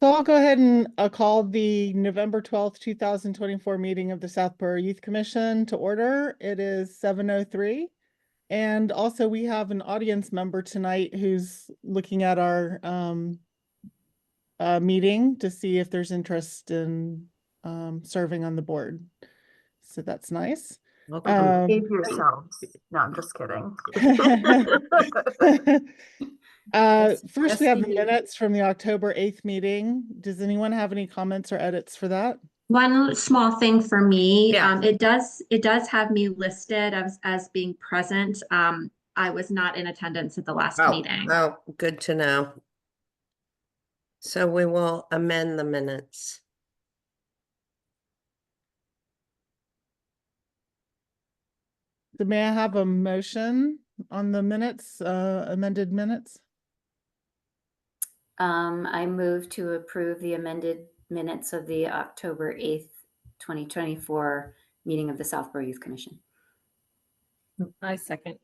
So I'll go ahead and call the November 12th, 2024 meeting of the Southborough Youth Commission to order. It is 7:03. And also we have an audience member tonight who's looking at our meeting to see if there's interest in serving on the board. So that's nice. Behave yourselves. No, I'm just kidding. First, we have the minutes from the October 8th meeting. Does anyone have any comments or edits for that? One small thing for me, Yeah. it does have me listed as being present. I was not in attendance at the last meeting. Oh, good to know. So we will amend the minutes. So may I have a motion on the minutes, amended minutes? I move to approve the amended minutes of the October 8th, 2024 meeting of the Southborough Youth Commission. I second.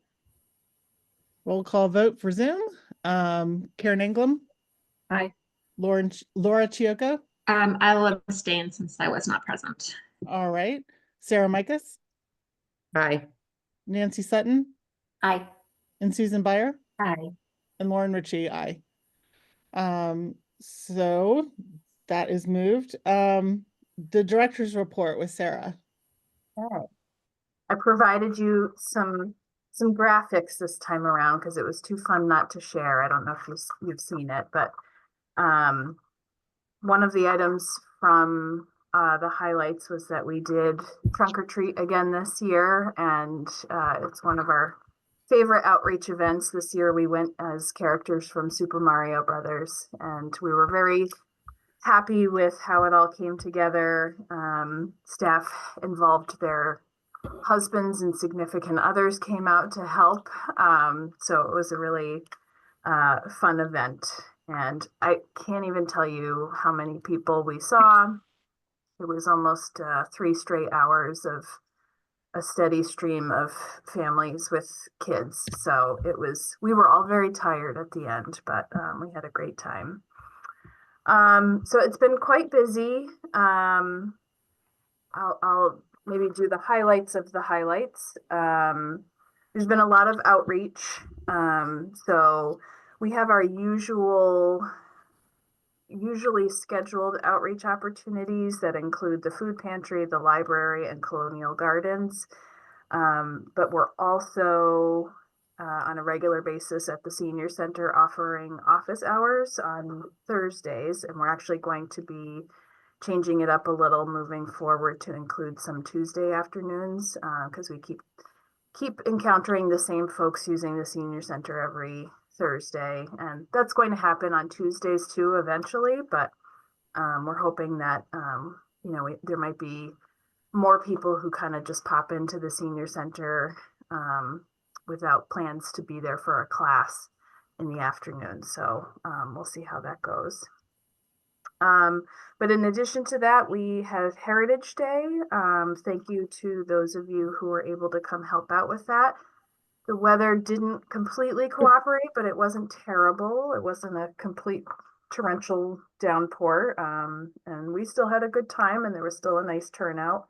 Roll call vote for Zoom. Karen Englam. Aye. Laura Chioka. I will abstain since I was not present. All right. Sarah Micas. Aye. Nancy Sutton. Aye. And Susan Byer. Aye. And Lauren Ritchie, aye. So that is moved. The director's report with Sarah. Okay. I provided you some graphics this time around because it was too fun not to share. I don't know if you've seen it, but one of the items from the highlights was that we did trunk or treat again this year, and it's one of our favorite outreach events. This year we went as characters from Super Mario Brothers, and we were very happy with how it all came together. Staff involved their husbands and significant others came out to help. So it was a really fun event, and I can't even tell you how many people we saw. It was almost 3 straight hours of a steady stream of families with kids. So we were all very tired at the end, but we had a great time. So it's been quite busy. I'll maybe do the highlights of the highlights. There's been a lot of outreach. So we have our usually scheduled outreach opportunities that include the food pantry, the library, and colonial gardens. But we're also on a regular basis at the senior center offering office hours on Thursdays, and we're actually going to be changing it up a little moving forward to include some Tuesday afternoons, because we keep encountering the same folks using the senior center every Thursday, and that's going to happen on Tuesdays too eventually, but we're hoping that there might be more people who kind of just pop into the senior center without plans to be there for a class in the afternoon. So we'll see how that goes. But in addition to that, we have Heritage Day. Thank you to those of you who were able to come help out with that. The weather didn't completely cooperate, but it wasn't terrible. It wasn't a complete torrential downpour. And we still had a good time, and there was still a nice turnout.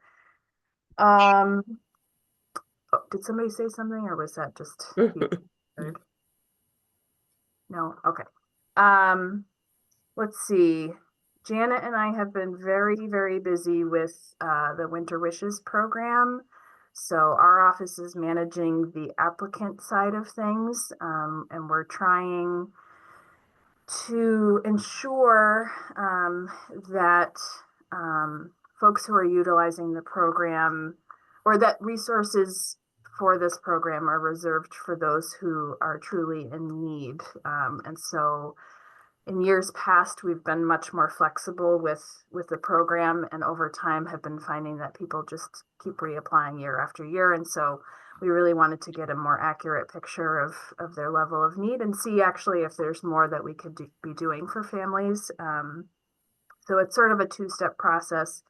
Did somebody say something, or was that just no? Okay. Let's see. Janet and I have been very, very busy with the Winter Wishes program. So our office is managing the applicant side of things, and we're trying to ensure that folks who are utilizing the program, or that resources for this program, are reserved for those who are truly in need. And so in years past, we've been much more flexible with the program, and over time have been finding that people just keep reapplying year after year. And so we really wanted to get a more accurate picture of their level of need and see actually if there's more that we could be doing for families. So it's sort of a 2-step process.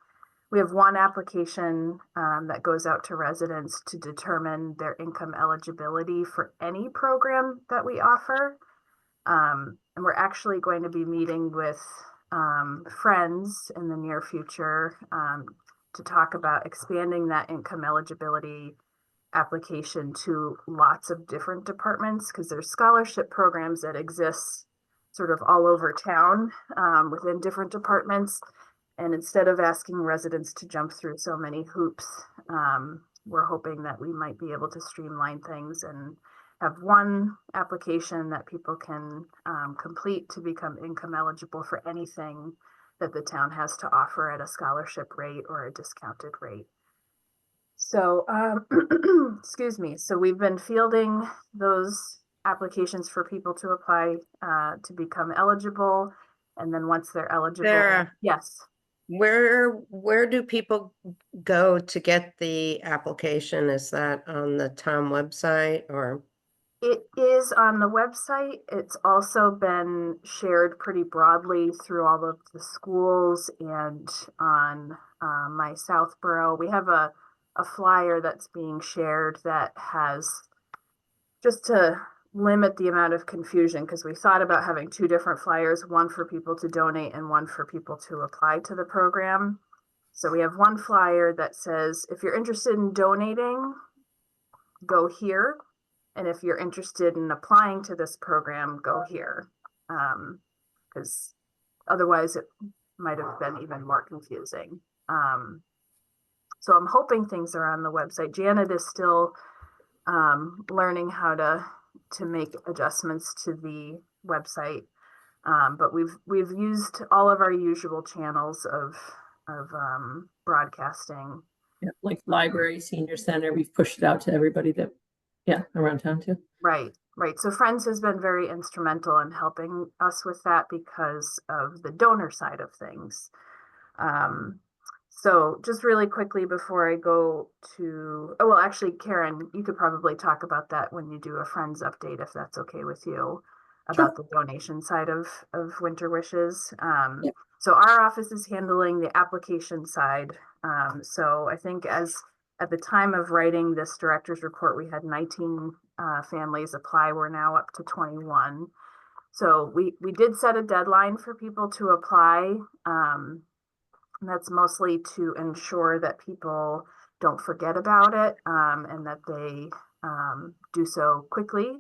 We have one application that goes out to residents to determine their income eligibility for any program that we offer. And we're actually going to be meeting with Friends in the near future to talk about expanding that income eligibility application to lots of different departments, because there's scholarship programs that exist sort of all over town within different departments. And instead of asking residents to jump through so many hoops, we're hoping that we might be able to streamline things and have one application that people can complete to become income eligible for anything that the town has to offer at a scholarship rate or a discounted rate. So, excuse me. So we've been fielding those applications for people to apply to become eligible. And then once they're eligible, Sarah. yes. Where do people go to get the application? Is that on the town website or? It is on the website. It's also been shared pretty broadly through all of the schools and on my Southborough. We have a flyer that's being shared that has, just to limit the amount of confusion, because we thought about having two different flyers, one for people to donate and one for people to apply to the program. So we have one flyer that says, if you're interested in donating, go here. And if you're interested in applying to this program, go here. Because otherwise it might have been even more confusing. So I'm hoping things are on the website. Janet is still learning how to make adjustments to the website. But we've used all of our usual channels of broadcasting. Yeah, like library, senior center, we've pushed it out to everybody that, yeah, around town too. Right. So Friends has been very instrumental in helping us with that because of the donor side of things. So just really quickly before I go to, oh, well, actually, Karen, you could probably talk about that when you do a Friends update, if that's okay with you, about the donation side of Winter Wishes. Yep. So our office is handling the application side. So I think at the time of writing this director's report, we had 19 families apply. We're now up to 21. So we did set a deadline for people to apply. And that's mostly to ensure that people don't forget about it and that they do so quickly.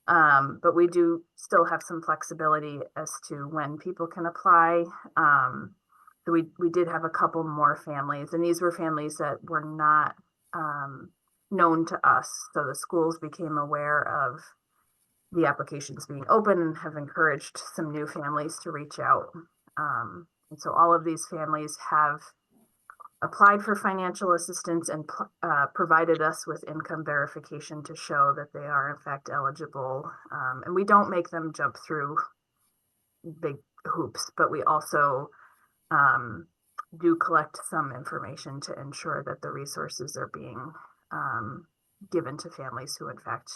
But we do still have some flexibility as to when people can apply. So we did have a couple more families, and these were families that were not known to us. So the schools became aware of the applications being open and have encouraged some new families to reach out. And so all of these families have applied for financial assistance and provided us with income verification to show that they are in fact eligible. And we don't make them jump through big hoops, but we also do collect some information to ensure that the resources are being given to families who in fact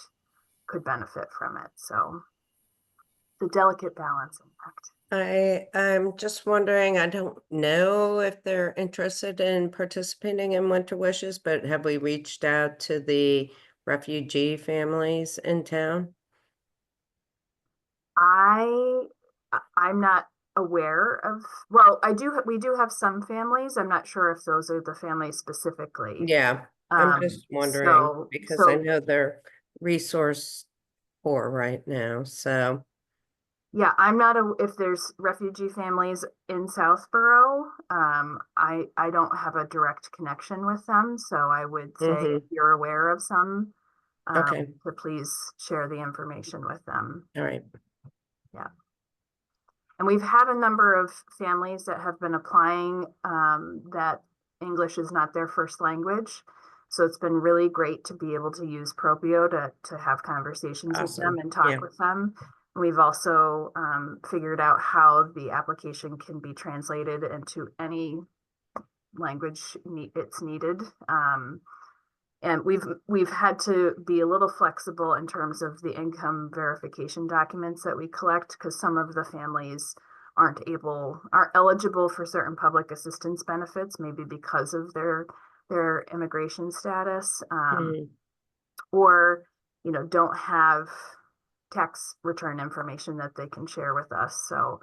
could benefit from it. So the delicate balance, in fact. I'm just wondering, I don't know if they're interested in participating in Winter Wishes, but have we reached out to the refugee families in town? I'm not aware of, well, we do have some families. I'm not sure if those are the families specifically. Yeah, I'm just wondering because I know they're resource poor right now, so. Yeah, I'm not if there's refugee families in Southborough. I don't have a direct connection with them, so I would say if you're aware of some, Okay. to please share the information with them. All right. Yeah. And we've had a number of families that have been applying that English is not their first language. So it's been really great to be able to use Propio to have conversations with them and talk with them. We've also figured out how the application can be translated into any language it's needed. And we've had to be a little flexible in terms of the income verification documents that we collect, because some of the families aren't eligible for certain public assistance benefits, maybe because of their immigration status, or don't have tax return information that they can share with us. So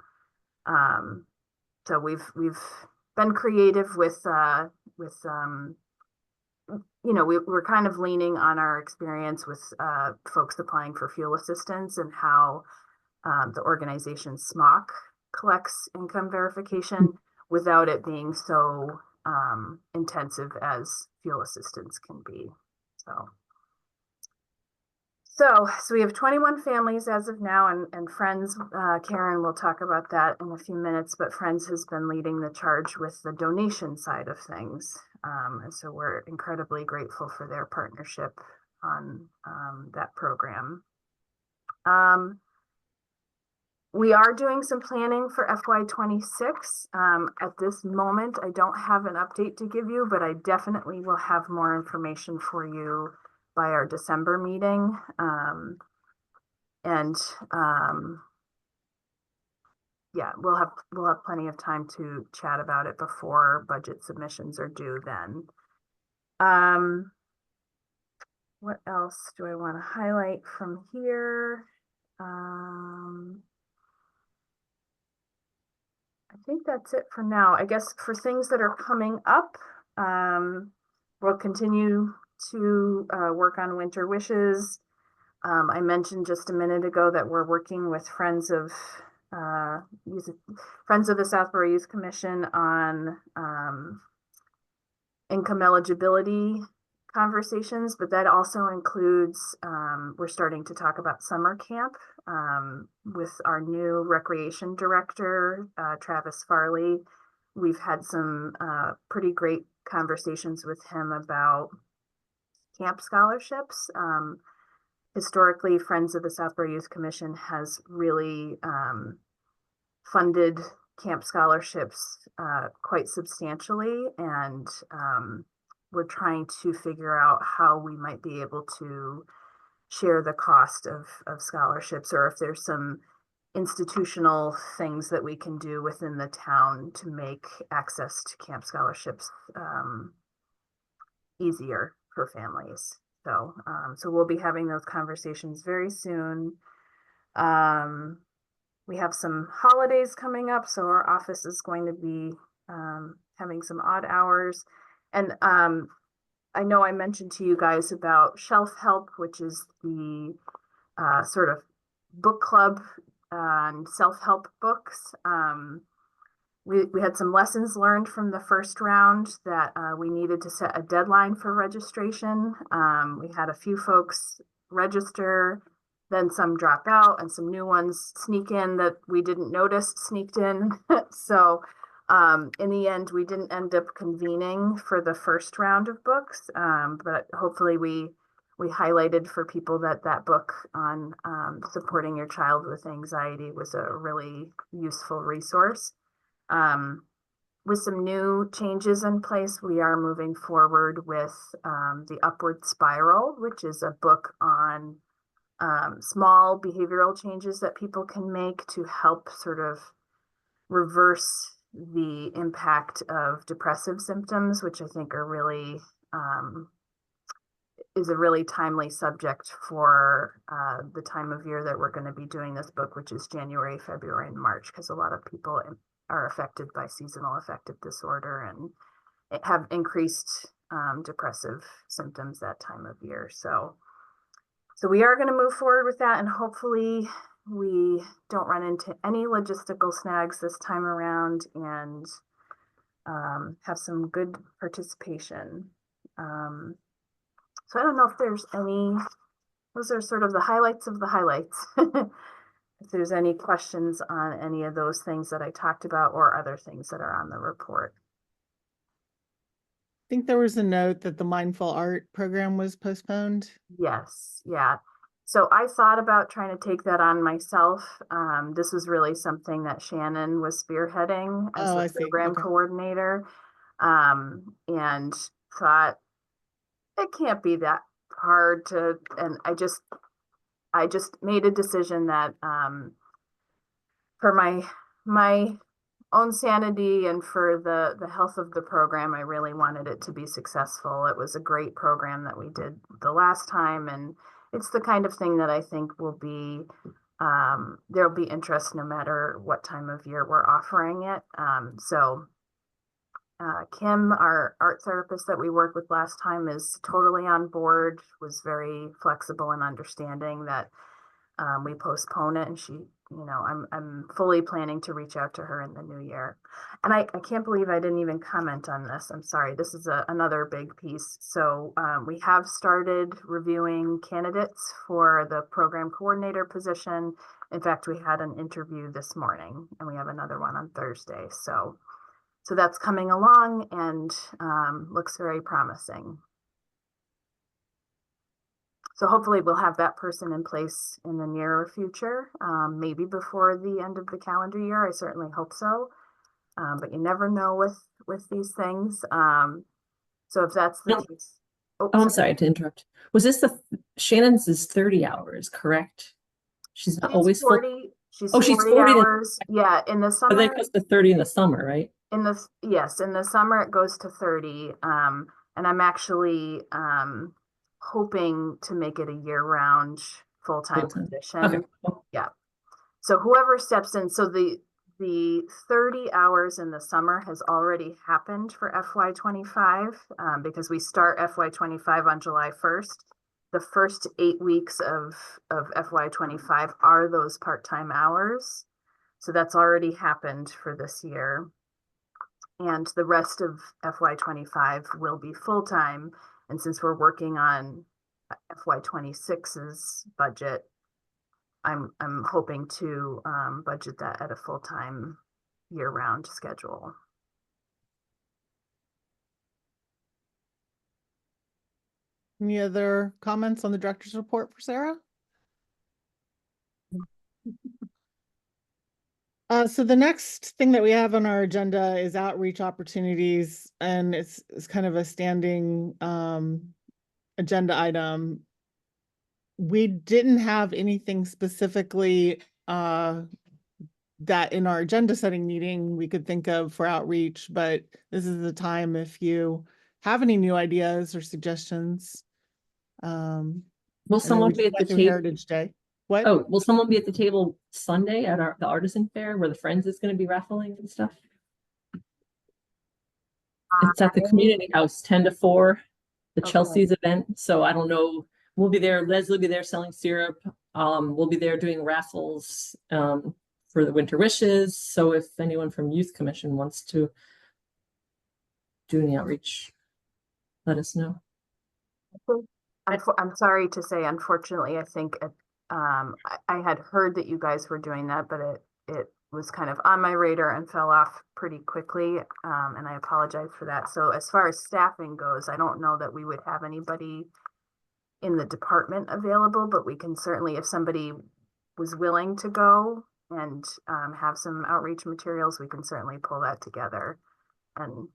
So we've been creative with we're kind of leaning on our experience with folks applying for fuel assistance and how the organization SMOC collects income verification without it being so intensive as fuel assistance can be. So we have 21 families as of now, and Friends, Karen will talk about that in a few minutes, but Friends has been leading the charge with the donation side of things. And so we're incredibly grateful for their partnership on that program. We are doing some planning for FY26. At this moment, I don't have an update to give you, but I definitely will have more information for you by our December meeting. Yeah, we'll have plenty of time to chat about it before budget submissions are due then. What else do I want to highlight from here? I think that's it for now. I guess for things that are coming up, we'll continue to work on Winter Wishes. I mentioned just a minute ago that we're working with Friends of the Southborough Youth Commission on income eligibility conversations, but that also includes, we're starting to talk about summer camp with our new recreation director, Travis Farley. We've had some pretty great conversations with him about camp scholarships. Historically, Friends of the Southborough Youth Commission has really funded camp scholarships quite substantially, and we're trying to figure out how we might be able to share the cost of scholarships, or if there's some institutional things that we can do within the town to make access to camp scholarships easier for families. So we'll be having those conversations very soon. We have some holidays coming up, so our office is going to be having some odd hours. And I know I mentioned to you guys about Shelf Help, which is the sort of book club and self-help books. We had some lessons learned from the first round that we needed to set a deadline for registration. We had a few folks register, then some drop out, and some new ones sneak in that we didn't notice sneaked in. So in the end, we didn't end up convening for the first round of books, but hopefully we highlighted for people that book on supporting your child with anxiety was a really useful resource. With some new changes in place, we are moving forward with the Upward Spiral, which is a book on small behavioral changes that people can make to help sort of reverse the impact of depressive symptoms, which I think are really is a really timely subject for the time of year that we're going to be doing this book, which is January, February, and March, because a lot of people are affected by seasonal affective disorder and have increased depressive symptoms that time of year. So we are going to move forward with that, and hopefully we don't run into any logistical snags this time around, and have some good participation. So I don't know if there's any, those are sort of the highlights of the highlights. If there's any questions on any of those things that I talked about or other things that are on the report. I think there was a note that the Mindful Art program was postponed. Yes, yeah. So I thought about trying to take that on myself. This was really something that Shannon was spearheading as the program coordinator, and thought it can't be that hard to, and I just made a decision that for my own sanity and for the health of the program, I really wanted it to be successful. It was a great program that we did the last time, and it's the kind of thing that I think will be there'll be interest no matter what time of year we're offering it. Kim, our art therapist that we worked with last time, is totally on board, was very flexible and understanding that we postpone it, and she, you know, I'm fully planning to reach out to her in the new year. And I can't believe I didn't even comment on this. I'm sorry. This is another big piece. So we have started reviewing candidates for the program coordinator position. In fact, we had an interview this morning, and we have another one on Thursday. So that's coming along and looks very promising. So hopefully we'll have that person in place in the near future, maybe before the end of the calendar year. I certainly hope so. But you never know with these things. So if that's the case. Oh, I'm sorry to interrupt. Was this Shannon's is 30 hours, correct? She's not always 40, full. she's Oh, she's 40 40 hours. Yeah, in the But summer. then it goes to 30 in the summer, right? Yes, in the summer it goes to 30. And I'm actually hoping to make it a year-round full-time position. Okay. Cool. Yeah. So whoever steps in, so the 30 hours in the summer has already happened for FY25 because we start FY25 on July 1st. The first 8 weeks of FY25 are those part-time hours. So that's already happened for this year. And the rest of FY25 will be full-time. And since we're working on FY26's budget, I'm hoping to budget that at a full-time year-round schedule. Any other comments on the director's report for Sarah? So the next thing that we have on our agenda is outreach opportunities, and it's kind of a standing agenda item. We didn't have anything specifically that in our agenda setting meeting we could think of for outreach, but this is the time if you have any new ideas or suggestions. Will someone be at the table? Heritage Day. What? Oh, will someone be at the table Sunday at the artisan fair where the Friends is going to be raffling and stuff? It's at the community house, 10 to 4, the Okay. Chelsea's event. So I don't know. We'll be there. Leslie will be there selling syrup. We'll be there doing raffles for the Winter Wishes. So if anyone from Youth Commission wants to do any outreach, let us know. I'm sorry to say, unfortunately, I think I had heard that you guys were doing that, but it was kind of on my radar and fell off pretty quickly. And I apologize for that. So as far as staffing goes, I don't know that we would have anybody in the department available, but we can certainly, if somebody was willing to go and have some outreach materials, we can certainly pull that together. And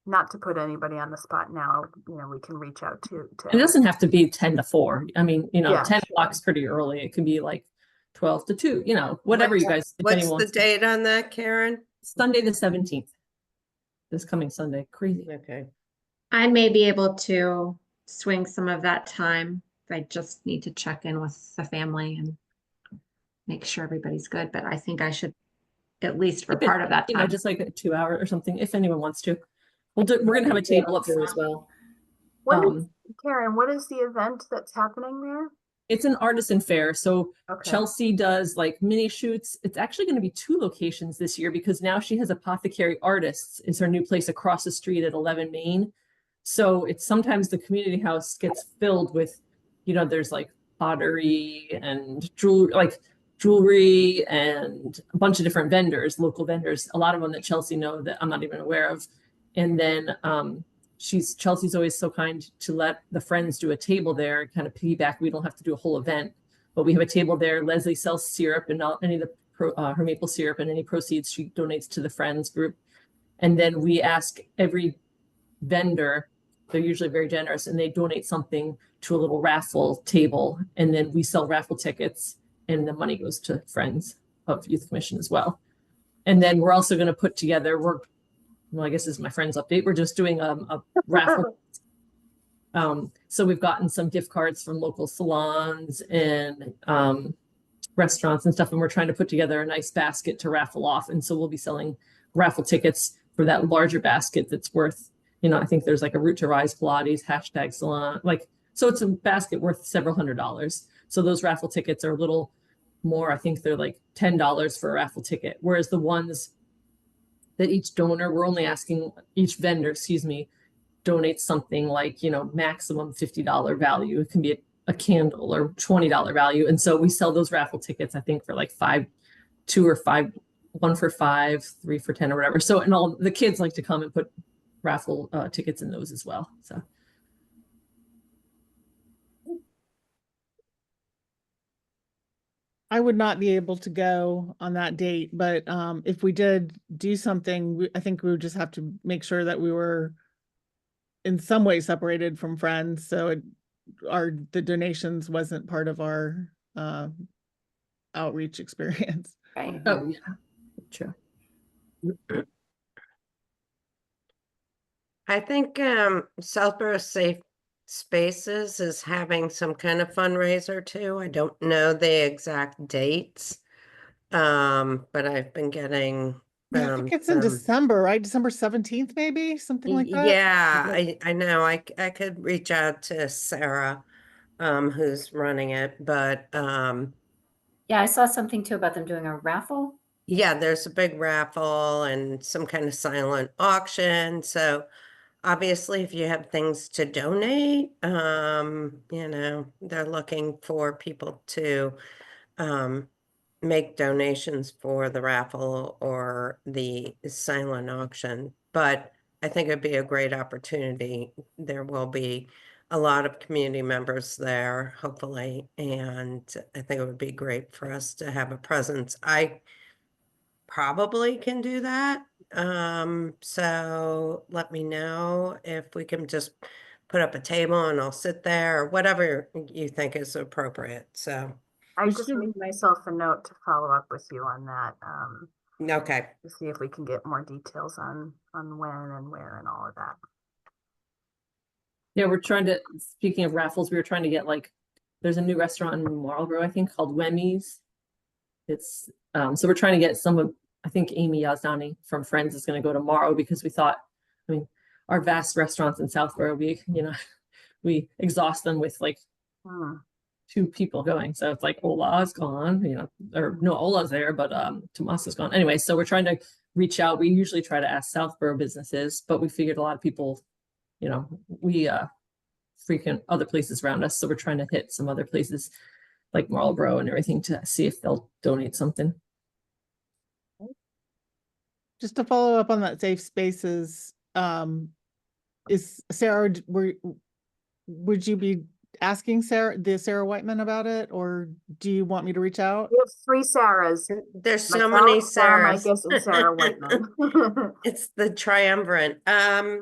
not to put anybody on the spot now, you know, we can reach out to It doesn't have to be 10 to 4. I mean, you know, Yeah, 10 o'clock's pretty early. It can be like 12 to 2, you know, whatever you guys. What's the date on that, Karen? Sunday the 17th. This coming Sunday. Crazy. Okay. I may be able to swing some of that time. I just need to check in with the family and make sure everybody's good, but I think I should at least for part of that You time. know, just like a 2 hour or something, if anyone wants to. We're going to have a table up as well. Karen, what is the event that's happening there? It's an artisan fair. So Okay. Chelsea does like mini shoots. It's actually going to be 2 locations this year because now she has Apothecary Artists is her new place across the street at 11 Main. So it's sometimes the community house gets filled with, you know, there's like pottery and jewelry and a bunch of different vendors, local vendors, a lot of them that Chelsea know that I'm not even aware of. And then Chelsea's always so kind to let the Friends do a table there, kind of piggyback. We don't have to do a whole event, but we have a table there. Leslie sells syrup and any of her maple syrup, and any proceeds she donates to the Friends group. And then we ask every vendor, they're usually very generous, and they donate something to a little raffle table. And then we sell raffle tickets, and the money goes to Friends of Youth Commission as well. And then we're also going to put together, well, I guess this is my friend's update. We're just doing a raffle. So we've gotten some gift cards from local salons and restaurants and stuff, and we're trying to put together a nice basket to raffle off. And so we'll be selling raffle tickets for that larger basket that's worth, I think there's like a Route to Rise Pilates, hashtag salon, so it's a basket worth several $100s. So those raffle tickets are a little more, I think they're like $10 for a raffle ticket. Whereas the ones that each vendor, donates something like, maximum $50 value. It can be a candle or $20 value. And so we sell those raffle tickets, I think, for like 2 or 5, 1 for 5, 3 for 10 or whatever. So, and all the kids like to come and put raffle tickets in those as well. So. I would not be able to go on that date, but if we did do something, I think we would just have to make sure that we were in some way separated from friends, so the donations wasn't part of our outreach experience. Right. Oh, yeah, true. I think Southborough Safe Spaces is having some kind of fundraiser too. I don't know the exact dates, but I've been getting I think it's in December, right? December 17th, maybe something like that. Yeah, I know. I could reach out to Sarah, who's running it, but Yeah, I saw something too about them doing a raffle. yeah, there's a big raffle and some kind of silent auction. So obviously, if you have things to donate, they're looking for people to make donations for the raffle or the silent auction. But I think it'd be a great opportunity. There will be a lot of community members there, hopefully, and I think it would be great for us to have a presence. I probably can do that. So let me know if we can just put up a table and I'll sit there or whatever you think is appropriate. So, I just made myself a note to follow up with you on that, okay. to see if we can get more details on when and where and all of that. Yeah, we're trying to, speaking of raffles, we were trying to get there's a new restaurant in Marlborough, I think, called Wemmy's. It's, so we're trying to get I think Amy Yazdani from Friends is going to go tomorrow because we thought, our vast restaurants in Southborough, we exhaust them with 2 people going. So it's like Ola's gone, or no, Ola's there, but Tomas is gone. Anyway, so we're trying to reach out. We usually try to ask Southborough businesses, but we figured a lot of people, we frequent other places around us. So we're trying to hit some other places like Marlborough and everything to see if they'll donate something. Just to follow up on that safe spaces, is Sarah, would you be asking Sarah Whiteman about it, or do you want me to reach out? We have 3 Sarahs. There's so many Sarah Sarahs. Micus and Sarah Whiteman. It's the triumvirate. I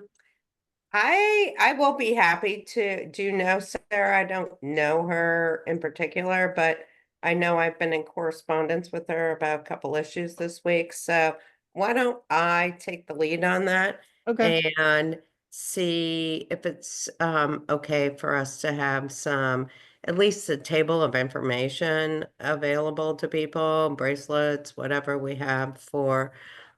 will be happy to know Sarah. I don't know her in particular, but I know I've been in correspondence with her about a couple issues this week. So why don't I take the lead on that? Okay. And see if it's okay for us to have at least a table of information available to people, bracelets, whatever we have for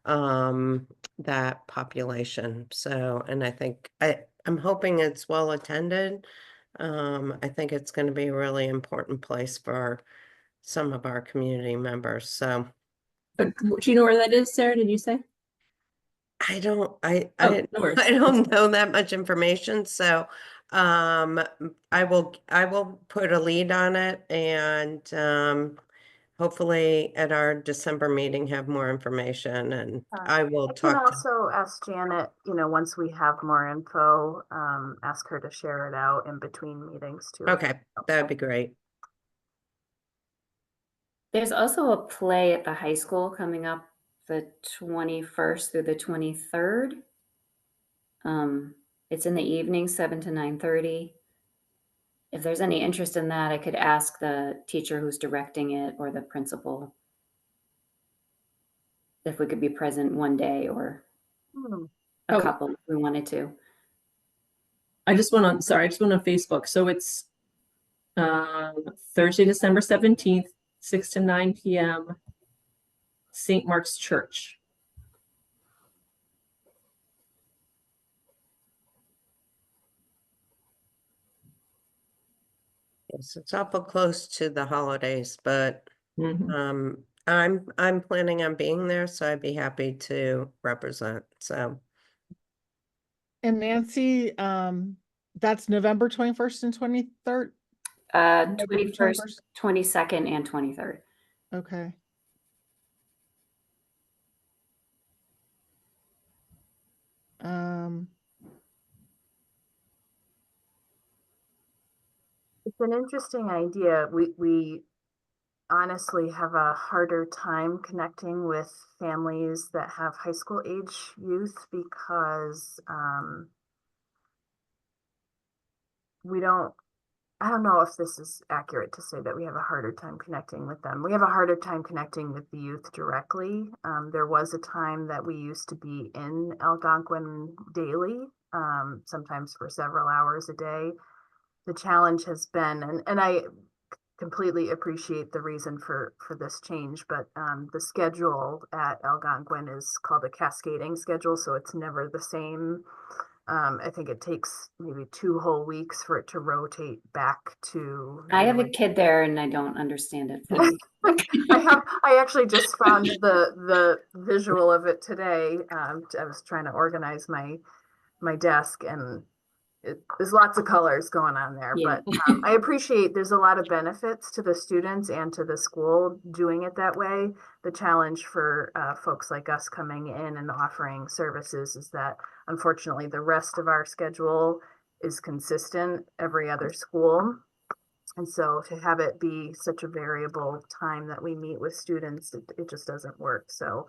that population. So, and I think I'm hoping it's well attended. I think it's going to be a really important place for some of our community members. So, But do you know where that is, Sarah? Did you say? I don't No worries. I don't know that much information, so I will put a lead on it and hopefully at our December meeting have more information and I will I can talk to also ask Janet, once we have more info, ask her to share it out in between meetings too. Okay, that would be great. There's also a play at the high school coming up the 21st through the 23rd. It's in the evening, 7 to 9:30. If there's any interest in that, I could ask the teacher who's directing it or the principal if we could be present one day or a couple if we wanted to. I just went on Facebook. So it's Thursday, December 17th, 6 to 9 p.m. St. Mark's Church. Yes, it's awful close to the holidays, but Mhm. I'm planning on being there, so I'd be happy to represent. So And Nancy, that's November 21st and 23rd? November 21st, 22nd, and 23rd. Okay. It's an interesting idea. We honestly have a harder time connecting with families that have high school age youth because I don't know if this is accurate to say that we have a harder time connecting with them. We have a harder time connecting with the youth directly. There was a time that we used to be in Algonquin daily, sometimes for several hours a day. The challenge has been, and I completely appreciate the reason for this change, but the schedule at Algonquin is called a cascading schedule, so it's never the same. I think it takes maybe 2 whole weeks for it to rotate back to. I have a kid there and I don't understand it fully. I actually just found the visual of it today. I was trying to organize my desk, and there's lots of colors going on there, Yeah. but I appreciate there's a lot of benefits to the students and to the school doing it that way. The challenge for folks like us coming in and offering services is that unfortunately the rest of our schedule is consistent every other school. And so to have it be such a variable time that we meet with students, it just doesn't work. So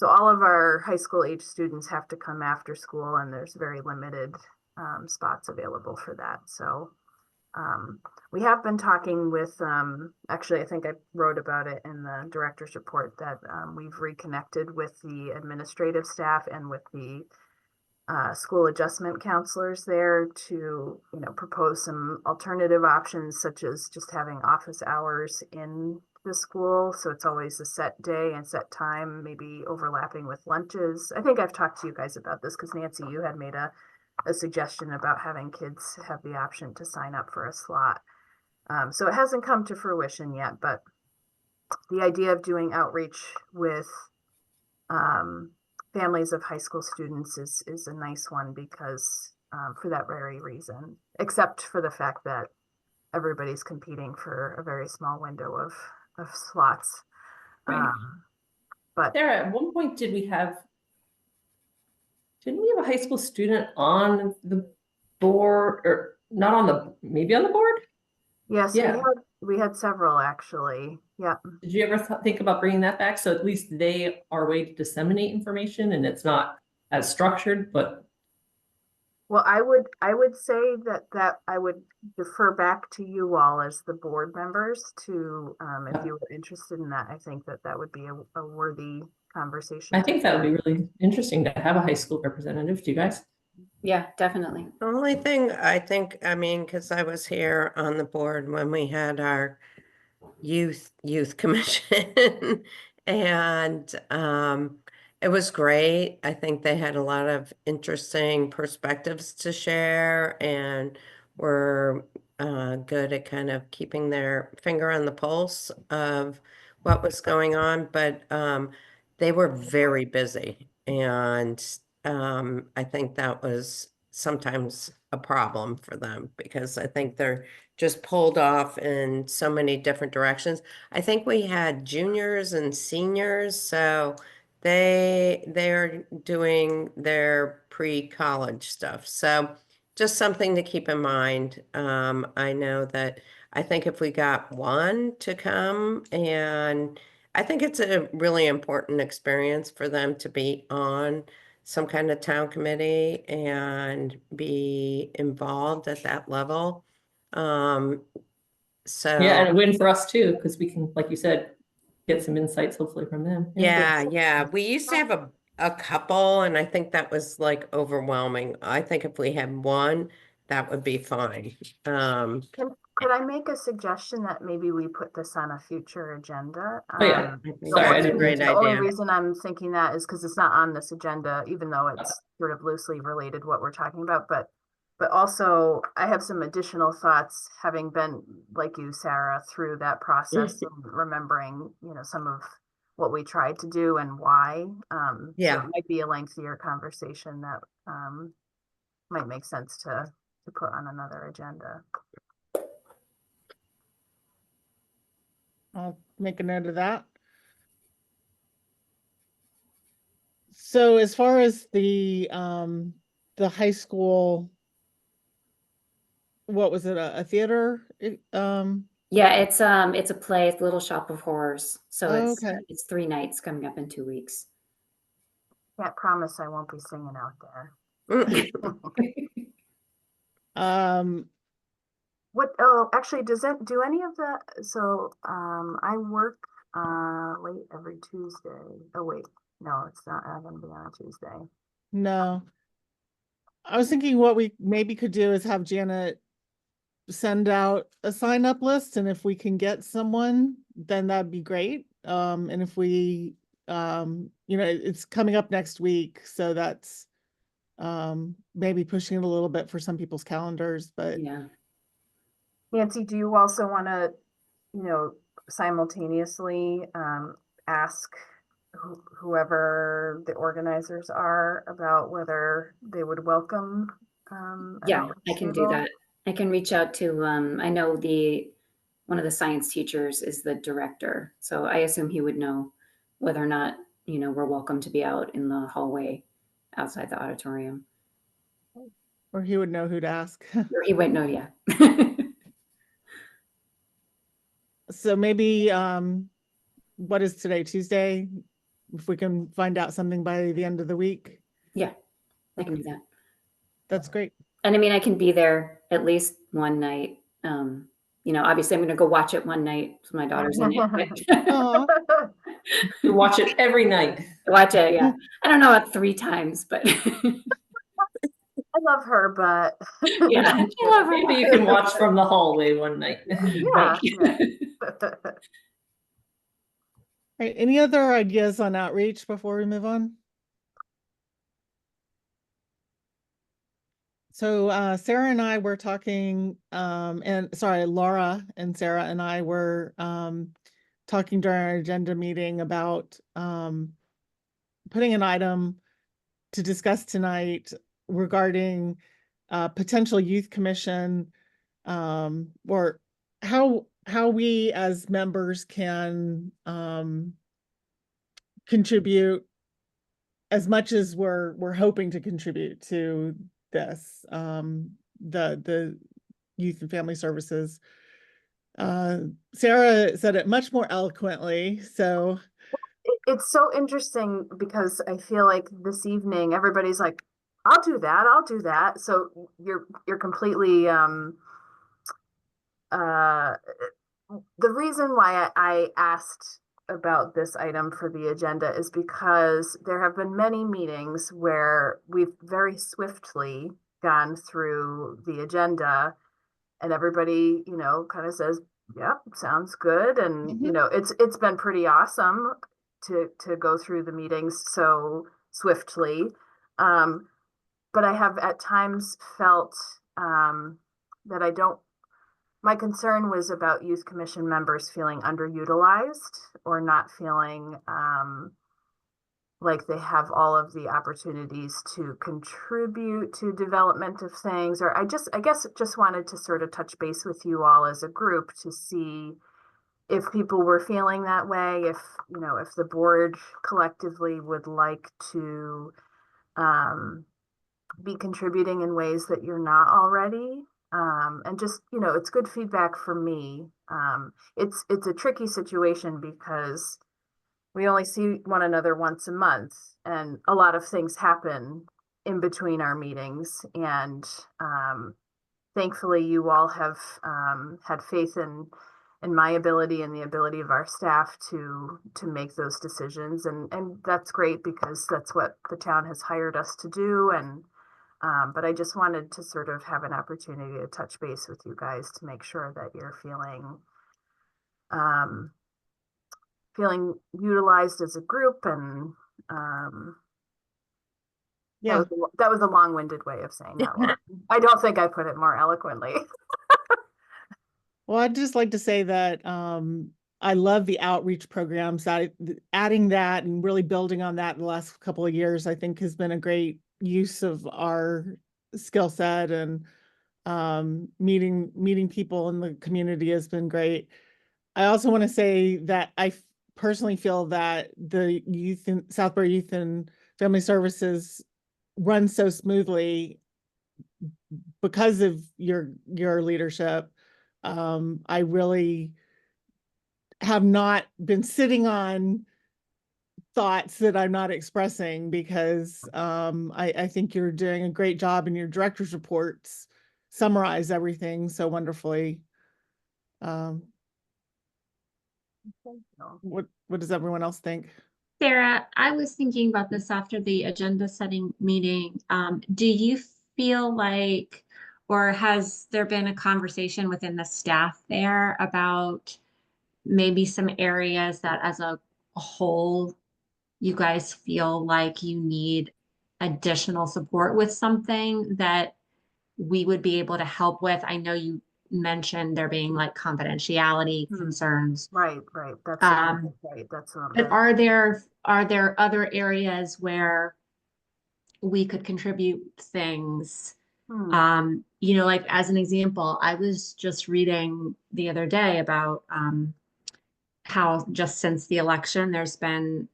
all of our high school age students have to come after school, and there's very limited spots available for that. So we have been talking with, actually, I think I wrote about it in the director's report that we've reconnected with the administrative staff and with the school adjustment counselors there to, propose some alternative options, such as just having office hours in the school. So it's always a set day and set time, maybe overlapping with lunches. I think I've talked to you guys about this because Nancy, you had made a suggestion about having kids have the option to sign up for a slot. So it hasn't come to fruition yet, but the idea of doing outreach with families of high school students is a nice one because for that very reason, except for the fact that everybody's competing for a very small window of slots. Right. But Sarah, at one point, didn't we have a high school student on the board, or not on the, maybe on the board? yes, Yeah. we had several actually. Yeah. Did you ever think about bringing that back? So at least they are a way to disseminate information and it's not as structured, but. Well, I would say that I would defer back to you all as the board members to, if you were interested in that. I think that would be a worthy conversation. I think that would be really interesting to have a high school representative. Do you guys? Yeah, definitely. the only thing I think, because I was here on the board when we had our youth commission and it was great. I think they had a lot of interesting perspectives to share and were good at kind of keeping their finger on the pulse of what was going on, but they were very busy, and I think that was sometimes a problem for them because I think they're just pulled off in so many different directions. I think we had juniors and seniors, so they're doing their pre-college stuff. So just something to keep in mind. I know that I think if we got one to come, and I think it's a really important experience for them to be on some kind of town committee and be involved at that level. So Yeah, and a win for us too, because we can, like you said, get some insights hopefully from them. yeah. We used to have a couple, and I think that was like overwhelming. I think if we had one, that would be fine. Could I make a suggestion that maybe we put this on a future agenda? Oh, yeah. I think Sorry, I that's a didn't great The only idea. reason I'm thinking that is because it's not on this agenda, even though it's sort of loosely related what we're talking about, but also I have some additional thoughts, having been, like you, Sarah, through that process and remembering, some of what we tried to do and why. So Yeah. it might be a lengthier conversation that might make sense to put on another agenda. I'll make a note of that. So as far as the high school, what was it, a theater? Yeah, it's a play, it's Little Shop of Horrors. So Oh, it's okay. it's 3 nights coming up in 2 weeks. Can't promise I won't be singing out there. Actually, do any of the, I work late every Tuesday. Oh wait, no, it's not gonna be on a Tuesday. No. I was thinking what we maybe could do is have Janet send out a sign up list, and if we can get someone, then that'd be great. And if we, it's coming up next week, so that's maybe pushing it a little bit for some people's calendars, but Yeah. Nancy, do you also want to, simultaneously ask whoever the organizers are about whether they would welcome an Yeah, outreach I can do table? that. I can reach out to, I know one of the science teachers is the director. So I assume he would know whether or not, we're welcome to be out in the hallway outside the auditorium. or he would know who to ask. Or he wouldn't know, yeah. So maybe, what is today, Tuesday? If we can find out something by the end of the week, Yeah, I can do that. that's great. And I mean, I can be there at least one night. Obviously I'm going to go watch it one night with my daughters in it. Aw. You watch it every night. Watch it, yeah. I don't know about 3 times, but I love her, but yeah, I love her. Maybe you can watch from the hallway one night. yeah. Right, any other ideas on outreach before we move on? So Sarah and I were talking, Laura and Sarah and I were talking during our agenda meeting about putting an item to discuss tonight regarding potential youth commission, or how we as members can contribute as much as we're hoping to contribute to this, the youth and family services. Sarah said it much more eloquently, so It's so interesting because I feel like this evening everybody's like, I'll do that. So you're completely the reason why I asked about this item for the agenda is because there have been many meetings where we've very swiftly gone through the agenda and everybody, kind of says, yep, sounds good. And, it's been pretty awesome to go through the meetings so swiftly. But I have at times felt that my concern was about youth commission members feeling underutilized or not feeling like they have all of the opportunities to contribute to development of things. Or I guess just wanted to sort of touch base with you all as a group to see if people were feeling that way, if the board collectively would like to be contributing in ways that you're not already. And just, it's good feedback for me. It's a tricky situation because we only see one another once a month and a lot of things happen in between our meetings. And thankfully you all have had faith in my ability and the ability of our staff to make those decisions. And that's great because that's what the town has hired us to do. And But I just wanted to sort of have an opportunity to touch base with you guys to make sure that you're feeling utilized as a group. And Yeah. that was a long-winded way of saying that one. I don't think I put it more eloquently. Well, I'd just like to say that I love the outreach programs, that adding that and really building on that in the last couple of years, I think has been a great use of our skill set, and meeting people in the community has been great. I also want to say that I personally feel that the Southborough Youth and Family Services run so smoothly because of your leadership. I really have not been sitting on thoughts that I'm not expressing, because I think you're doing a great job, and your director's reports summarize everything so wonderfully. What does everyone else think? Sarah, I was thinking about this after the agenda setting meeting. Do you feel like, or has there been a conversation within the staff there about maybe some areas that as a whole, you guys feel like you need additional support with something that we would be able to help with? I know you mentioned there being like confidentiality concerns. Right. That's right. That's But are there other areas where we could contribute things? You know, like as an example, I was just reading the other day about how just since the election, there's been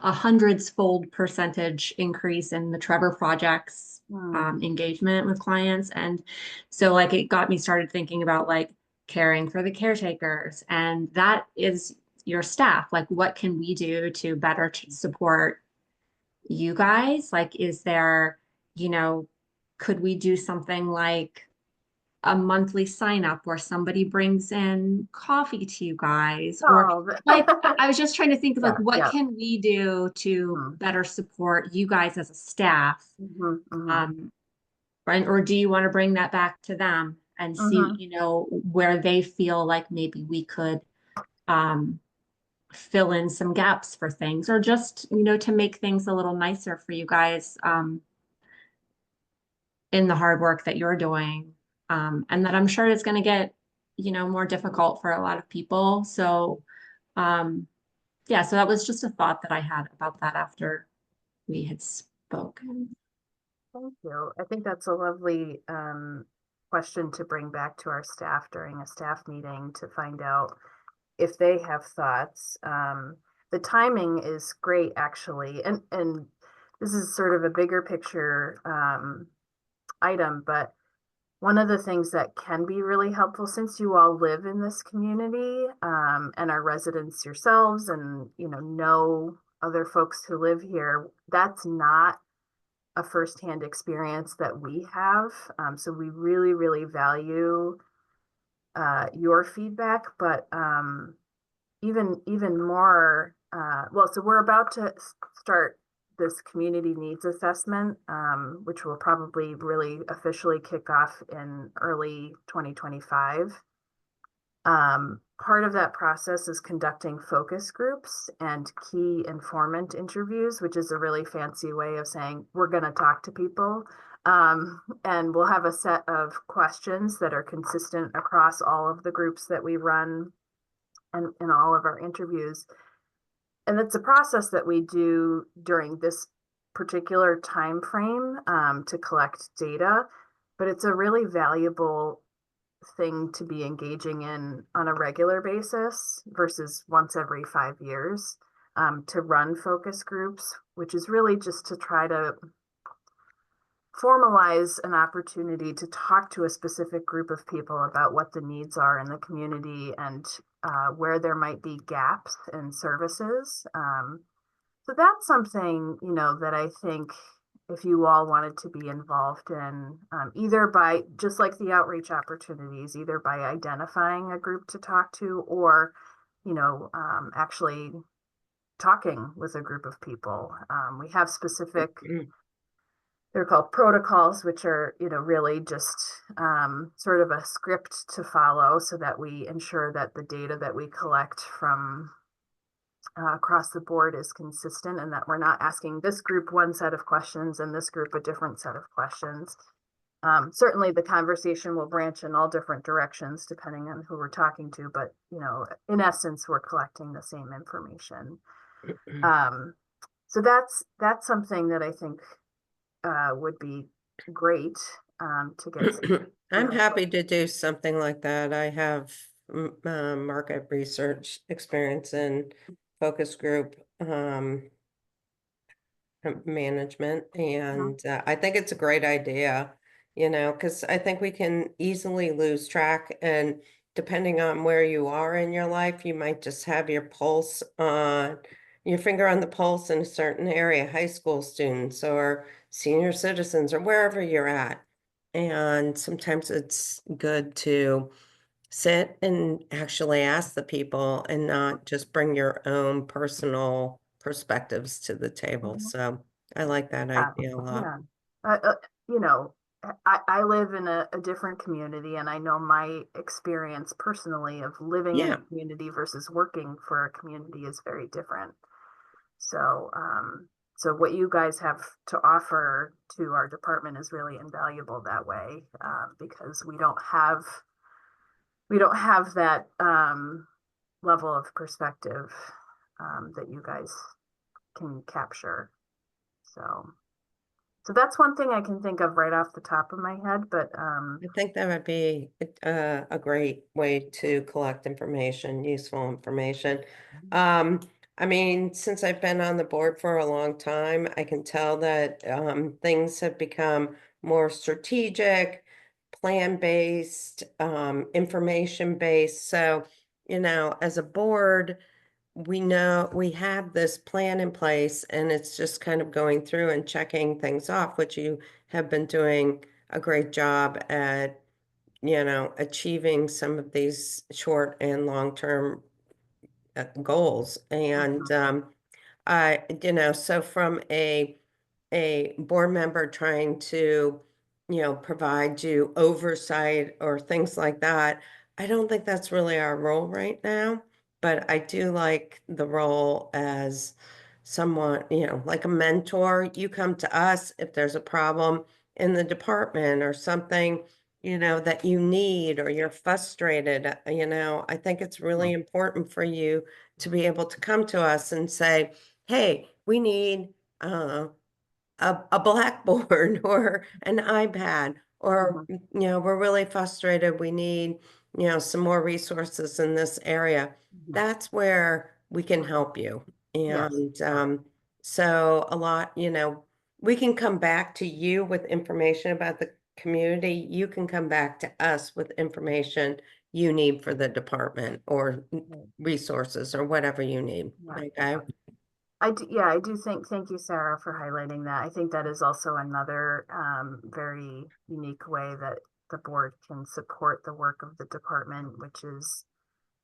a hundreds-fold percentage increase in the Trevor Project's engagement with clients. And so like it got me started thinking about like caring for the caretakers, and that is your staff. Like, what can we do to better support you guys? Like, is there, you know, could we do something like a monthly sign up where somebody brings in coffee to you guys? Or like, I was just trying to think of like, what can we do to better support you guys as a staff? Right? Or do you want to bring that back to them and see, you know, where they feel like maybe we could fill in some gaps for things, or just, you know, to make things a little nicer for you guys in the hard work that you're doing. And that I'm sure is going to get, you know, more difficult for a lot of people. So, yeah, so that was just a thought that I had about that after we had spoken. Thank you. I think that's a lovely question to bring back to our staff during a staff meeting to find out if they have thoughts. The timing is great, actually, and this is sort of a bigger picture item, but one of the things that can be really helpful, since you all live in this community and are residents yourselves, and you know other folks who live here, that's not a firsthand experience that we have. So we really, really value your feedback, but even more, well, so we're about to start this community needs assessment, which will probably really officially kick off in early 2025. Part of that process is conducting focus groups and key informant interviews, which is a really fancy way of saying we're going to talk to people. And we'll have a set of questions that are consistent across all of the groups that we run and in all of our interviews. And it's a process that we do during this particular time frame to collect data, but it's a really valuable thing to be engaging in on a regular basis versus once every 5 years, to run focus groups, which is really just to try to formalize an opportunity to talk to a specific group of people about what the needs are in the community and where there might be gaps in services. So that's something, you know, that I think if you all wanted to be involved in, either by, just like the outreach opportunities, either by identifying a group to talk to, or, you know, actually talking with a group of people. We have specific they're called protocols, which are, really just sort of a script to follow so that we ensure that the data that we collect from across the board is consistent, and that we're not asking this group one set of questions and this group a different set of questions. Certainly the conversation will branch in all different directions depending on who we're talking to, but in essence, we're collecting the same information. So that's something that I think would be great to get some, I'm happy to do something like that. I have market research experience in focus group management, and I think it's a great idea, because I think we can easily lose track, and depending on where you are in your life, you might just have your finger on the pulse in a certain area, high school students or senior citizens or wherever you're at. And sometimes it's good to sit and actually ask the people and not just bring your own personal perspectives to the table. So I like that idea a lot. Yeah. Uh, you know, I live in a different community, and I know my experience personally of living in Yeah. a community versus working for a community is very different. So, so what you guys have to offer to our department is really invaluable that way, because we don't have that level of perspective that you guys can capture. So that's one thing I can think of right off the top of my head, but I think that would be a great way to collect information, useful information. I mean, since I've been on the board for a long time, I can tell that things have become more strategic, plan-based, information-based. So, as a board, we know we have this plan in place, and it's just kind of going through and checking things off, which you have been doing a great job at, achieving some of these short and long-term goals. And so from a board member trying to, provide you oversight or things like that, I don't think that's really our role right now. But I do like the role as someone, like a mentor. You come to us if there's a problem in the department or something, that you need, or you're frustrated. I think it's really important for you to be able to come to us and say, hey, we need a blackboard or an iPad, or, we're really frustrated. We need, some more resources in this area. That's where we can help you. Yes. And so a lot, we can come back to you with information about the community. You can come back to us with information you need for the department, or resources, or whatever you need. Okay. I do think, thank you, Sarah, for highlighting that. I think that is also another very unique way that the board can support the work of the department, which is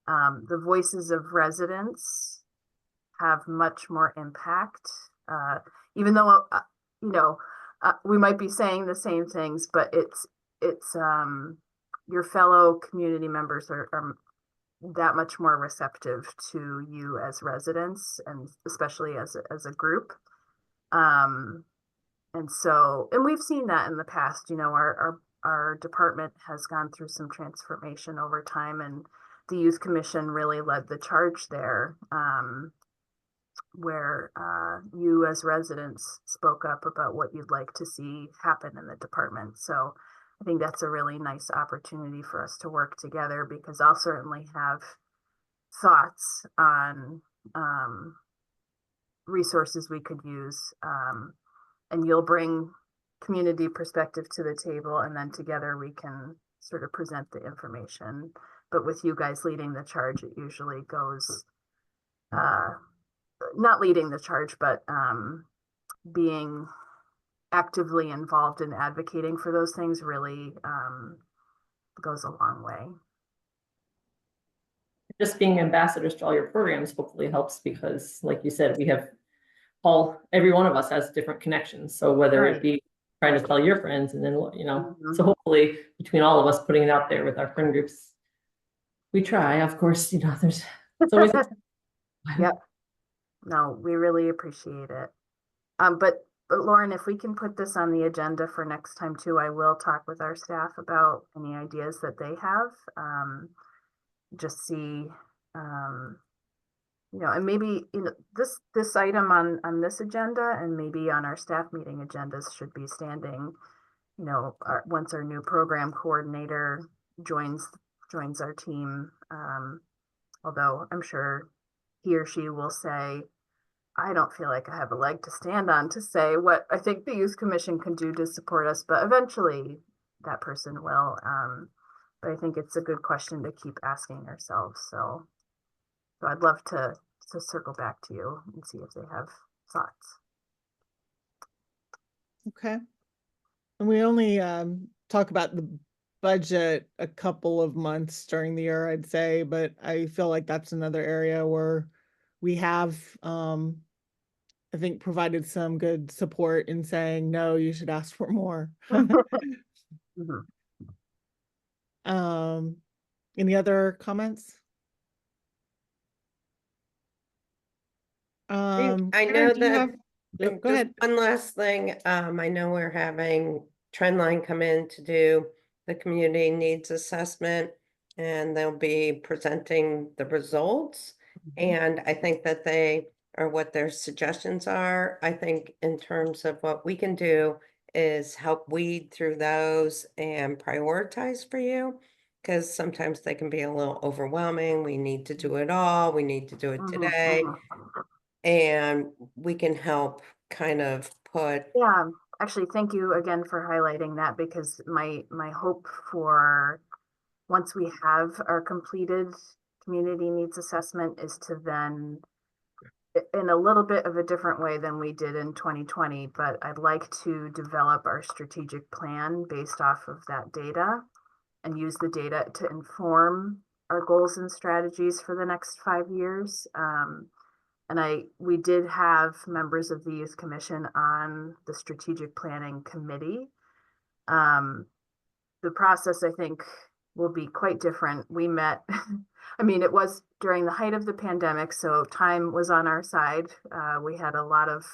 the voices of residents have much more impact, even though, we might be saying the same things, but it's your fellow community members are that much more receptive to you as residents, and especially as a group. And we've seen that in the past. Our department has gone through some transformation over time, and the Youth Commission really led the charge there, where you as residents spoke up about what you'd like to see happen in the department. So I think that's a really nice opportunity for us to work together, because I'll certainly have thoughts on resources we could use, and you'll bring community perspective to the table, and then together we can sort of present the information. But with you guys leading the charge, it usually goes not leading the charge, but being actively involved in advocating for those things really goes a long way. Just being ambassadors to all your programs hopefully helps, because like you said, we have every one of us has different connections. So whether it be trying to tell your friends, and then, you know, Mhm. so hopefully between all of us putting it out there with our friend groups, we try, of course, you know, it's always. Yep. No, we really appreciate it. But Lauren, if we can put this on the agenda for next time too, I will talk with our staff about any ideas that they have. Just see, you know, and maybe, you know, this item on this agenda and maybe on our staff meeting agendas should be standing, you know, once our new program coordinator joins our team. Although I'm sure he or she will say, I don't feel like I have a leg to stand on to say what I think the Youth Commission can do to support us, but eventually that person will. But I think it's a good question to keep asking ourselves. So I'd love to circle back to you and see if they have thoughts. Okay. And we only talk about the budget a couple of months during the year, I'd say, but I feel like that's another area where we have I think provided some good support in saying, no, you should ask for more. Mhm. Any other comments? I Karen, know do you that. have- Go Just ahead. one last thing, I know we're having Trendline come in to do the community needs assessment, and they'll be presenting the results. And I think that they are what their suggestions are. I think in terms of what we can do is help weed through those and prioritize for you. Because sometimes they can be a little overwhelming. We need to do it all. We need to do it today. And we can help kind of put, Yeah, actually, thank you again for highlighting that, because my hope for once we have our completed community needs assessment is to then, in a little bit of a different way than we did in 2020, but I'd like to develop our strategic plan based off of that data and use the data to inform our goals and strategies for the next 5 years. And we did have members of the Youth Commission on the strategic planning committee. The process, I think, will be quite different. We met, I mean, it was during the height of the pandemic, so time was on our side. We had a lot of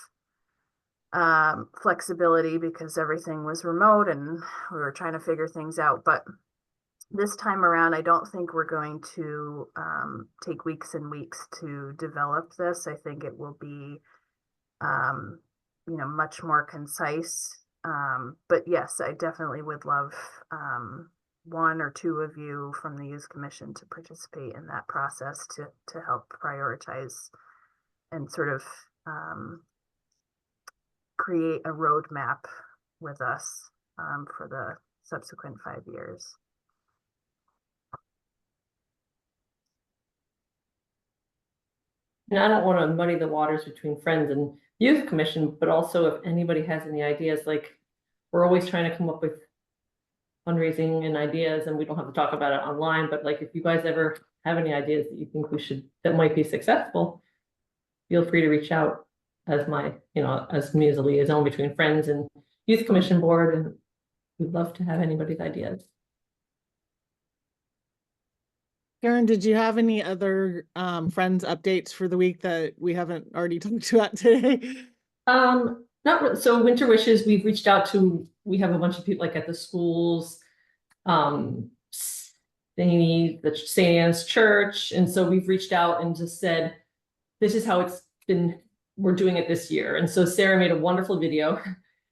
flexibility because everything was remote and we were trying to figure things out. But this time around, I don't think we're going to take weeks and weeks to develop this. I think it will be, you know, much more concise. But yes, I definitely would love one or two of you from the Youth Commission to participate in that process to help prioritize and sort of create a roadmap with us for the subsequent 5 years. And I don't want to muddy the waters between Friends and Youth Commission, but also if anybody has any ideas, like we're always trying to come up with fundraising and ideas, and we don't have to talk about it online, but like if you guys ever have any ideas that you think that might be successful, feel free to reach out as as me as a liaison between Friends and Youth Commission board, and we'd love to have anybody's ideas. Karen, did you have any other friends updates for the week that we haven't already talked about today? Not really. So Winter Wishes, we've reached out to, we have a bunch of people like at the schools, the St. Anne's Church. And so we've reached out and just said, this is how it's been, we're doing it this year. And so Sarah made a wonderful video.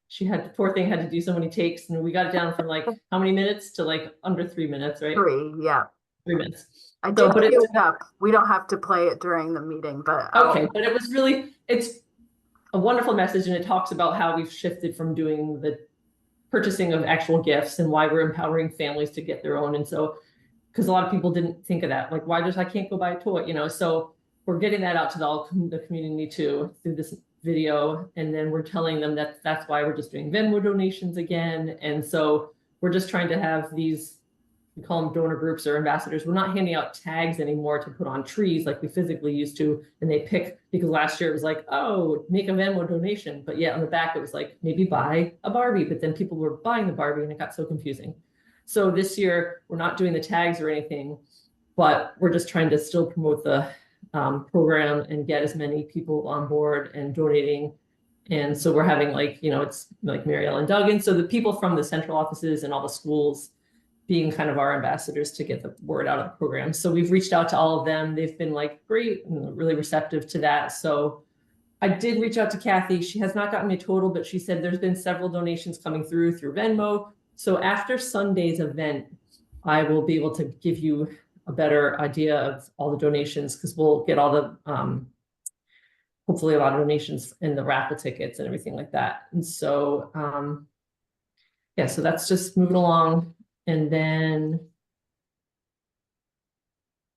She had, the poor thing had to do so many takes, and we got it down from like how many minutes to like under 3 minutes, right? 3, yeah. 3 minutes. I did queue it up. We don't have to play it during the meeting, but okay, but it was really, it's a wonderful message, and it talks about how we've shifted from doing the purchasing of actual gifts and why we're empowering families to get their own. And so, because a lot of people didn't think of that, like, I can't go buy a toy, you know? So we're getting that out to the community too through this video, and then we're telling them that that's why we're just doing Venmo donations again. And so we're just trying to have these we call them donor groups or ambassadors. We're not handing out tags anymore to put on trees like we physically used to. And they pick, because last year it was like, oh, make a Venmo donation. But yet on the back, it was like, maybe buy a Barbie, but then people were buying the Barbie and it got so confusing. So this year we're not doing the tags or anything, but we're just trying to still promote the program and get as many people on board and donating. And so we're having like, you know, it's like Mary Ellen Duggan. So the people from the central offices and all the schools being kind of our ambassadors to get the word out of the program. So we've reached out to all of them. They've been like great and really receptive to that. So I did reach out to Kathy. She has not gotten me a total, but she said there's been several donations coming through Venmo. So after Sunday's event, I will be able to give you a better idea of all the donations, because we'll get all the hopefully a lot of donations in the raffle tickets and everything like that. And so yeah, so that's just moving along. And then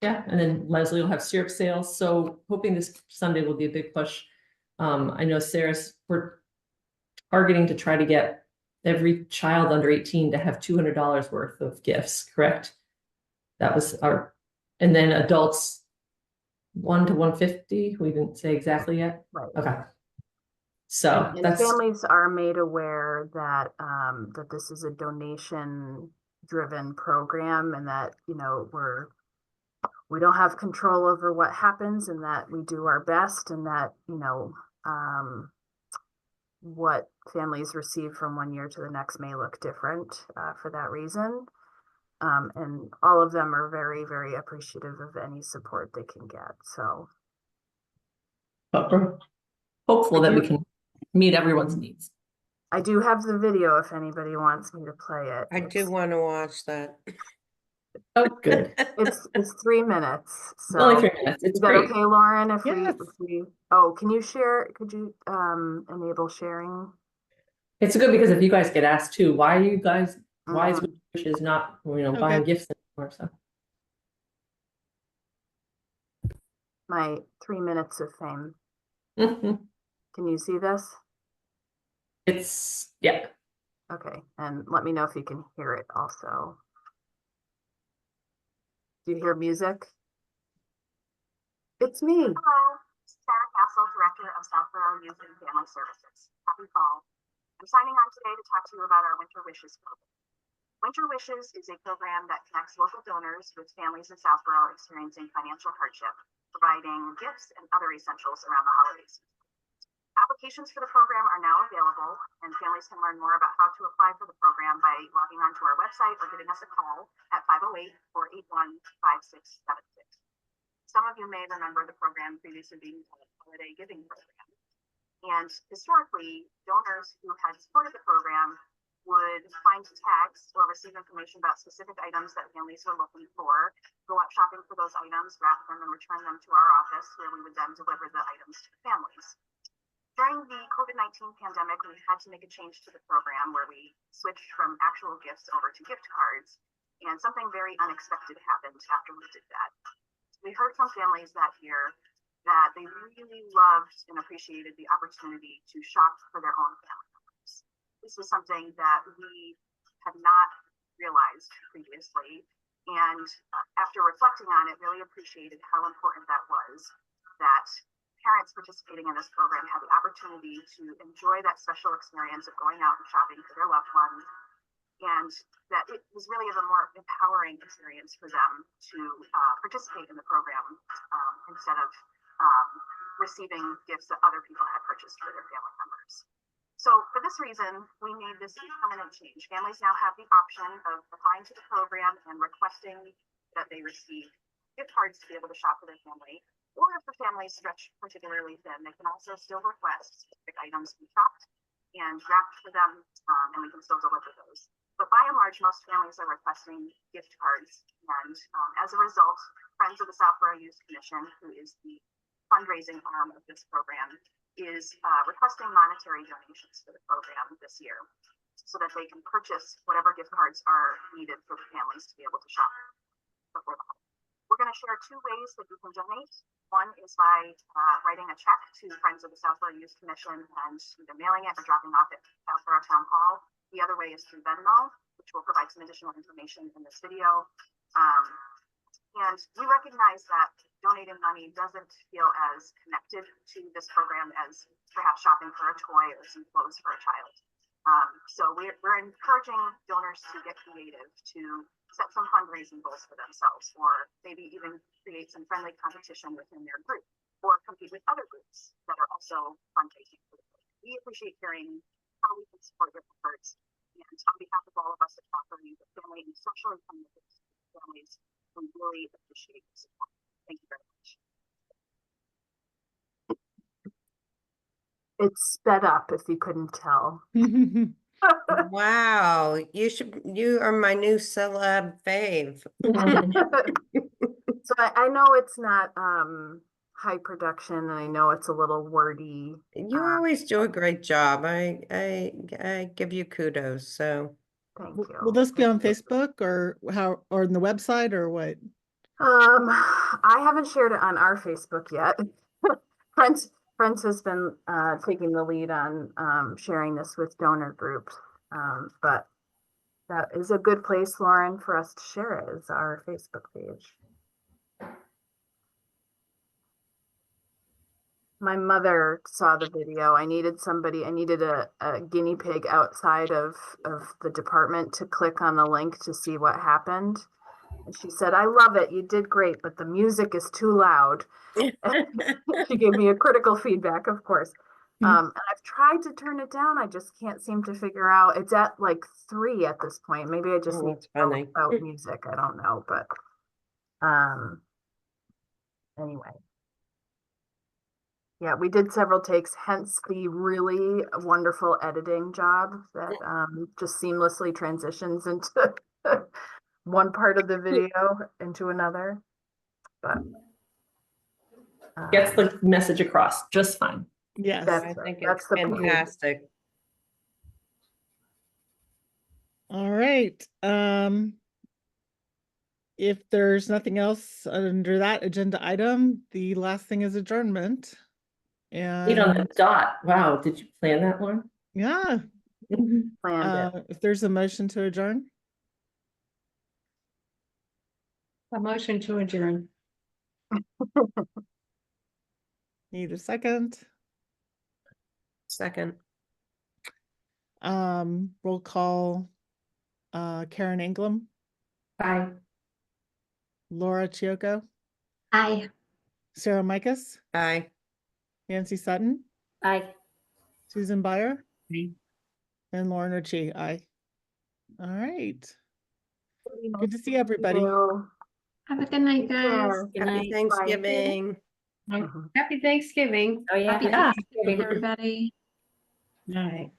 yeah, and then Leslie will have syrup sales. So hoping this Sunday will be a big push. I know we're targeting to try to get every child under 18 to have $200 worth of gifts, correct? That was our, and then adults 1 to 150. We didn't say exactly yet. Right. Okay. So And that's families are made aware that that this is a donation driven program, and that, you know, we don't have control over what happens, and that we do our best, and that, you know, what families receive from one year to the next may look different for that reason. And all of them are very, very appreciative of any support they can get. So we're hopeful that we can meet everyone's needs. I do have the video if anybody wants me to play it. I do want to watch that. Oh, good. It's 3 minutes. So Only 3 minutes. It's is that great. okay, Lauren? If Yes. we oh, can you share? Could you enable sharing? It's good because if you guys get asked too, why are you guys, why is Mhm. Wishes not, you know, Okay. buying gifts anymore? So My 3 minutes of fame. mhm. Can you see this? It's yeah. Okay, and let me know if you can hear it also. Do you hear music? It's me. Hello, Sarah Castle, Director of Southborough Youth and Family Services. Happy fall. I'm signing on today to talk to you about our Winter Wishes program. Winter Wishes is a program that connects local donors with families in Southborough experiencing financial hardship, providing gifts and other essentials around the holidays. Applications for the program are now available, and families can learn more about how to apply for the program by logging onto our website or giving us a call at 508-481-5676. Some of you may remember the program previously being called Holiday Giving Program. And historically, donors who had supported the program would find tags or receive information about specific items that families were looking for, go out shopping for those items, wrap them, and return them to our office, where we would then deliver the items to the families. During the COVID-19 pandemic, we had to make a change to the program where we switched from actual gifts over to gift cards, and something very unexpected happened after we did that. We heard from families that year that they really loved and appreciated the opportunity to shop for their own family members. This was something that we had not realized previously, and after reflecting on it, really appreciated how important that was, that parents participating in this program had the opportunity to enjoy that special experience of going out and shopping for their loved ones, and that it was really a more empowering experience for them to participate in the program instead of receiving gifts that other people had purchased for their family members. So for this reason, we made this permanent change. Families now have the option of applying to the program and requesting that they receive gift cards to be able to shop for their family. Or if the family is stretched particularly thin, they can also still request specific items to be shopped and wrapped for them, and we can still deliver those. But by and large, most families are requesting gift cards. And as a result, Friends of the Southborough Youth Commission, who is the fundraising arm of this program, is requesting monetary donations for the program this year so that they can purchase whatever gift cards are needed for the families to be able to shop before the holiday. We're going to share 2 ways that you can donate. One is by writing a check to Friends of the Southborough Youth Commission and either mailing it or dropping off at Southborough Town Hall. The other way is through Venmo. which will provide some additional information in this video. And we recognize that donating money doesn't feel as connected to this program as perhaps shopping for a toy or some clothes for a child. So we're encouraging donors to get creative, to set some fundraising goals for themselves, or maybe even create some friendly competition within their group, or compete with other groups that are also fundraising for the program. We appreciate hearing how we can support your efforts. And on behalf of all of us at Southborough Youth, the family and social income families, we really appreciate the support. Thank you very much. It's sped up if you couldn't tell. Wow, you are my new celeb fave. So I know it's not high production, and I know it's a little wordy. You always do a great job. I give you kudos. So Thank you. Will this be on Facebook or or on the website or what? I haven't shared it on our Facebook yet. Friends has been taking the lead on sharing this with donor groups. But that is a good place, Lauren, for us to share it, is our Facebook page. My mother saw the video. I needed a guinea pig outside of the department to click on the link to see what happened. And she said, "I love it. You did great, but the music is too loud." She gave me a critical feedback, of course. And I've tried to turn it down. I just can't seem to figure out. It's at like 3 at this point. Maybe I just need to go funny. without music. I don't know, but anyway. Yeah, we did several takes, hence the really wonderful editing job that just seamlessly transitions into one part of the video into another. But Gets the message across just fine. Yes. I think it's fantastic. All right. If there's nothing else under that agenda item, the last thing is adjournment. Eight on the And dot. Wow, did you plan that, Lauren? yeah, planned it. if there's a motion to adjourn, A motion to adjourn. need a second. Second. Roll call, Karen Ingram, Bye. Laura Chioco, Aye. Sarah Micas, Aye. Nancy Sutton, Aye. Susan Byer, and Lauren Ritchie. Aye. All right. Good to see everybody. Have a good night, Take guys. care. Good Happy night. Thanksgiving. Happy Thanksgiving. Oh yeah. Happy Yeah. Thanksgiving, everybody. All right.